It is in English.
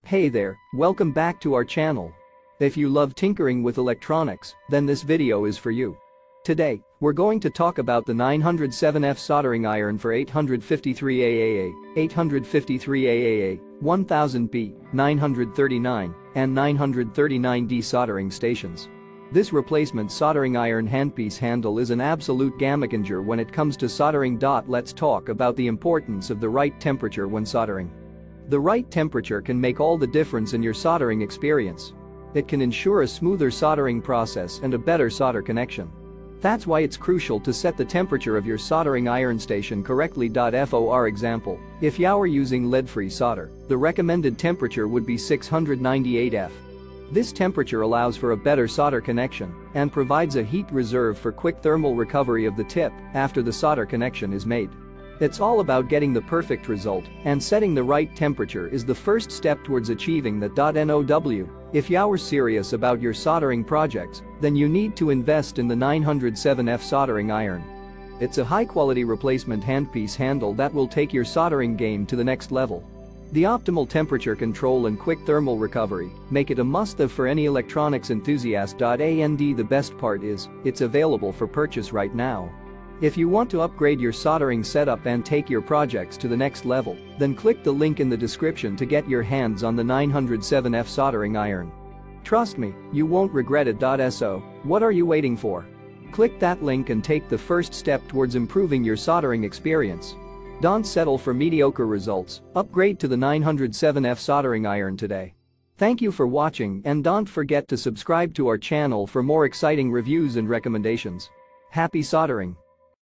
Hey there, welcome back to our channel. If you love tinkering with electronics, then this video is for you. Today, we're going to talk about the 907F soldering iron for 853 AAA, 853 AAA, 1000B, 939, and 939D soldering stations. This replacement soldering iron handpiece handle is an absolute game-changer when it comes to soldering. Let's talk about the importance of the right temperature when soldering. The right temperature can make all the difference in your soldering experience. It can ensure a smoother soldering process and a better solder connection. That's why it's crucial to set the temperature of your soldering iron station correctly. For example, if you are using lead-free solder, the recommended temperature would be 698 F. This temperature allows for a better solder connection and provides a heat reserve for quick thermal recovery of the tip after the solder connection is made. It's all about getting the perfect result, and setting the right temperature is the first step towards achieving that. Now, if you are serious about your soldering projects, then you need to invest in the 907F soldering iron. It's a high-quality replacement handpiece handle that will take your soldering game to the next level. The optimal temperature control and quick thermal recovery make it a must-have for any electronics enthusiast. The best part is, it's available for purchase right now. If you want to upgrade your soldering setup and take your projects to the next level, then click the link in the description to get your hands on the 907F soldering iron. Trust me, you won't regret it. So, what are you waiting for? Click that link and take the first step towards improving your soldering experience. Don't settle for mediocre results, upgrade to the 907F soldering iron today. Thank you for watching, and don't forget to subscribe to our channel for more exciting reviews and recommendations. Happy soldering!